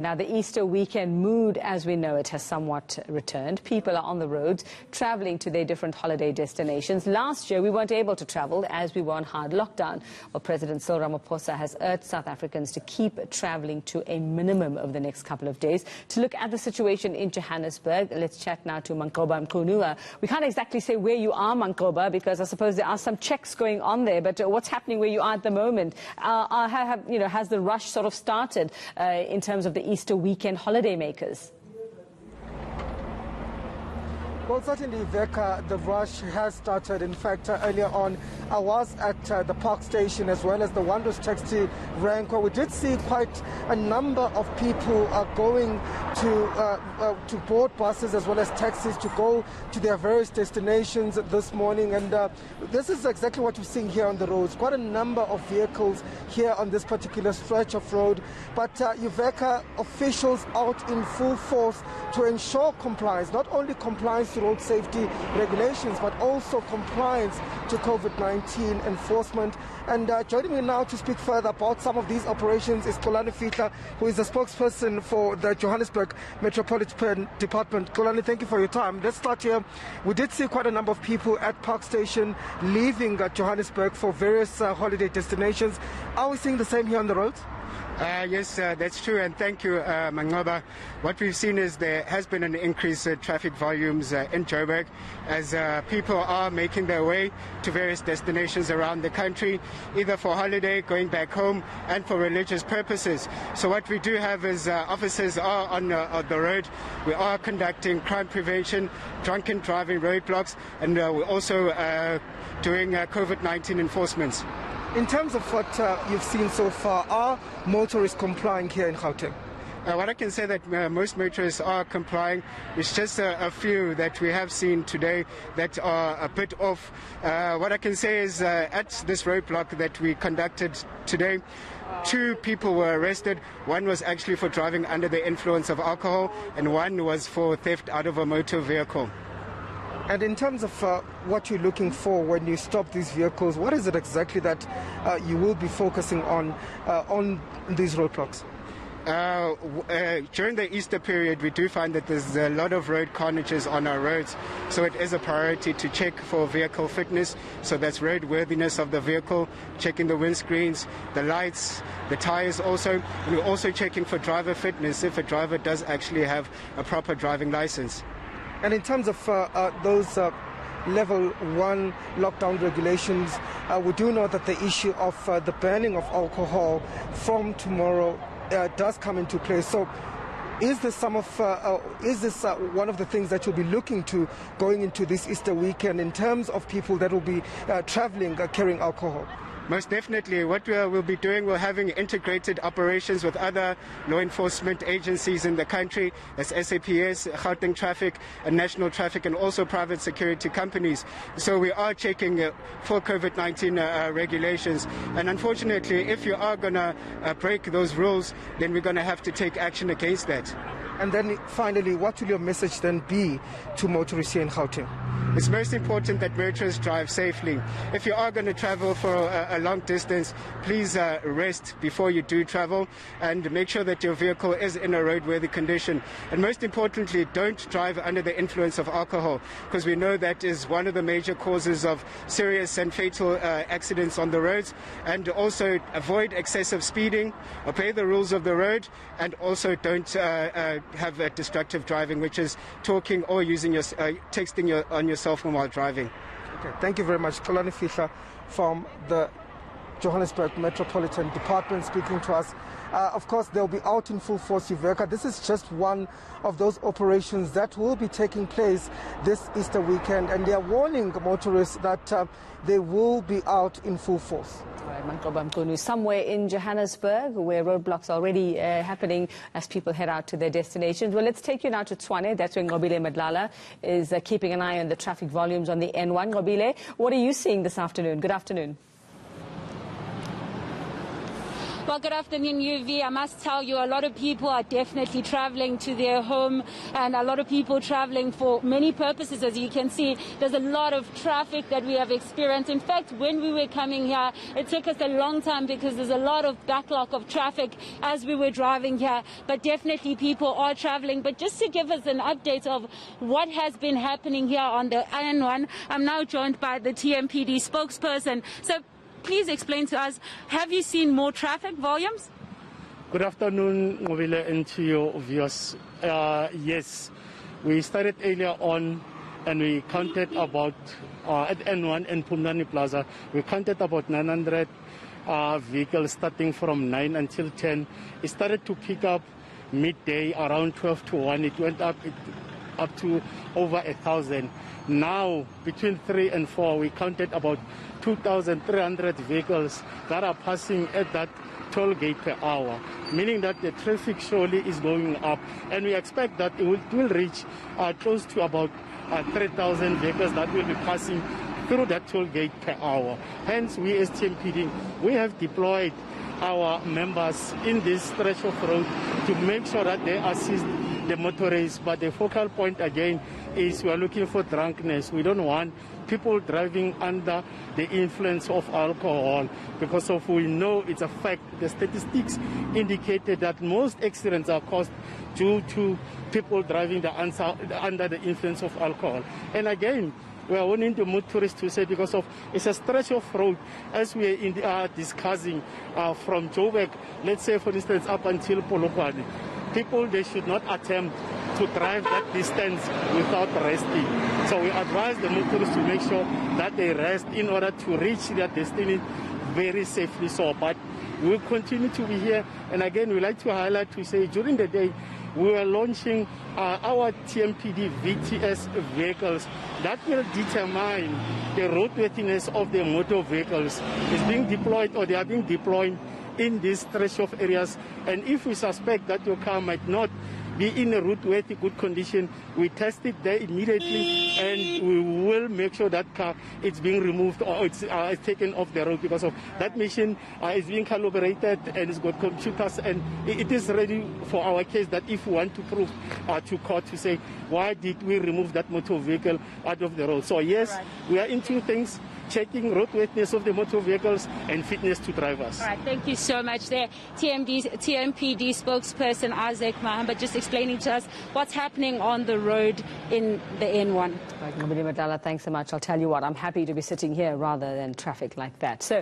Now, the Easter weekend mood, as we know it, has somewhat returned. People are on the roads, travelling to their different holiday destinations. Last year, we weren't able to travel as we were on hard lockdown. Well, President Cyril Ramaphosa has urged South Africans to keep travelling to a minimum over the next couple of days. To look at the situation in Johannesburg, let's chat now to Manqoba Mchunu. We can't exactly say where you are, Manqoba, because I suppose there are some checks going on there. But what's happening where you are at the moment? Has the rush sort of started in terms of the Easter weekend holiday makers? Well, certainly, Veka, the rush has started. In fact, earlier on, I was at the park station as well as the Wondrous taxi rank, where we did see quite a number of people going to board buses as well as taxis to go to their various destinations this morning. And this is exactly what we're seeing here on the roads. Quite a number of vehicles here on this particular stretch of road. But Veka, officials out in full force to ensure compliance, not only compliance to road safety regulations, but also compliance to COVID-19 enforcement. And joining me now to speak further about some of these operations is Xolani Fihla, who is the spokesperson for the Johannesburg Metropolitan Department. Xolani, thank you for your time. Let's start here. We did see quite a number of people at Park Station leaving Johannesburg for various holiday destinations. Are we seeing the same here on the roads? Yes, that's true, and thank you, Manqoba. What we've seen is there has been an increase in traffic volumes in Joburg as people are making their way to various destinations around the country, either for holiday, going back home, and for religious purposes. So what we do have is officers are on the road. We are conducting crime prevention, drunken driving roadblocks, and we're also doing COVID-19 enforcements. In terms of what you've seen so far, are motorists complying here in Gauteng? What I can say that most motorists are complying. It's just a few that we have seen today that are a bit off. What I can say is at this roadblock that we conducted today, 2 people were arrested. One was actually for driving under the influence of alcohol, and one was for theft out of a motor vehicle. And in terms of what you're looking for when you stop these vehicles, what is it exactly that you will be focusing on these roadblocks? During the Easter period, we do find that there's a lot of road carnages on our roads. So it is a priority to check for vehicle fitness. So that's roadworthiness of the vehicle, checking the windscreens, the lights, the tires also. And we're also checking for driver fitness if a driver does actually have a proper driving license. And in terms of those level 1 lockdown regulations, we do know that the issue of the banning of alcohol from tomorrow does come into play. So is this one of the things that you'll be looking to going into this Easter weekend in terms of people that will be traveling carrying alcohol? Most definitely. What we'll be doing, we're having integrated operations with other law enforcement agencies in the country, as SAPS, Gauteng Traffic, and National Traffic, and also private security companies. So we are checking for COVID-19 regulations. And unfortunately, if you are going to break those rules, then we're going to have to take action against that. And then finally, what will your message then be to motorists here in Gauteng? It's most important that motorists drive safely. If you are going to travel for a long distance, please rest before you do travel and make sure that your vehicle is in a roadworthy condition. And most importantly, don't drive under the influence of alcohol, because we know that is one of the major causes of serious and fatal accidents on the roads. And also avoid excessive speeding, obey the rules of the road, and also don't have destructive driving, which is talking or using texting on your cell phone while driving. Okay, thank you very much. Xolani Fihla from the Johannesburg Metropolitan Department speaking to us. Of course, they'll be out in full force, Uveka. This is just one of those operations that will be taking place this Easter weekend, and they are warning motorists that they will be out in full force. All right, Manqoba Mchunu, somewhere in Johannesburg where roadblocks are already happening as people head out to their destinations. Well, let's take you now to Tshwane. That's where Nqobile Madlala is keeping an eye on the traffic volumes on the N1. Nqobile, what are you seeing this afternoon? Good afternoon. Well, good afternoon, UV. I must tell you, a lot of people are definitely traveling to their home, and a lot of people traveling for many purposes. As you can see, there's a lot of traffic that we have experienced. In fact, when we were coming here, it took us a long time because there's a lot of backlog of traffic as we were driving here. But definitely people are traveling. But just to give us an update of what has been happening here on the N1, I'm now joined by the TMPD spokesperson. So please explain to us, have you seen more traffic volumes? Good afternoon, Nqobile, and to your viewers. Yes, we started earlier on and we counted about, at N1 and Pumlani Plaza, we counted about 900 vehicles starting from 9 until 10. It started to pick up midday around 12 to 1. It went up to over 1,000. Now, between 3 and 4, we counted about 2,300 vehicles that are passing at that toll gate per hour, meaning that the traffic surely is going up. And we expect that it will reach close to about 3,000 vehicles that will be passing through that toll gate per hour. Hence, we as TMPD, we have deployed our members in this stretch of road to make sure that they assist the motorists. But the focal point again is we are looking for drunkenness. We don't want people driving under the influence of alcohol, because of we know it's a fact. The statistics indicated that most accidents are caused due to people driving under the influence of alcohol. And again, we are wanting the motorists to say, because of it's a stretch of road, as we are discussing from Joburg, let's say for instance up until Polokwane, people, they should not attempt to drive that distance without resting. So we advise the motorists to make sure that they rest in order to reach their destiny very safely. So, but we will continue to be here. And again, we like to highlight to say during the day, we are launching our TMPD VTS vehicles that will determine the roadworthiness of the motor vehicles. It's being deployed, or they are being deployed in this stretch of areas. And if we suspect that your car might not be in a roadworthy good condition, we test it there immediately, and we will make sure that car is being removed or it's taken off the road, because of that mission is being calibrated and it's got computers, and it is ready for our case that if we want to prove to court to say why did we remove that motor vehicle out of the road. So yes, we are into things, checking roadworthiness of the motor vehicles and fitness to drivers. All right, thank you so much there. TMPD spokesperson Isaac Mahamba just explaining to us what's happening on the road in the N1. Right, Madlala, thanks so much. I'll tell you what, I'm happy to be sitting here rather than traffic like that. So.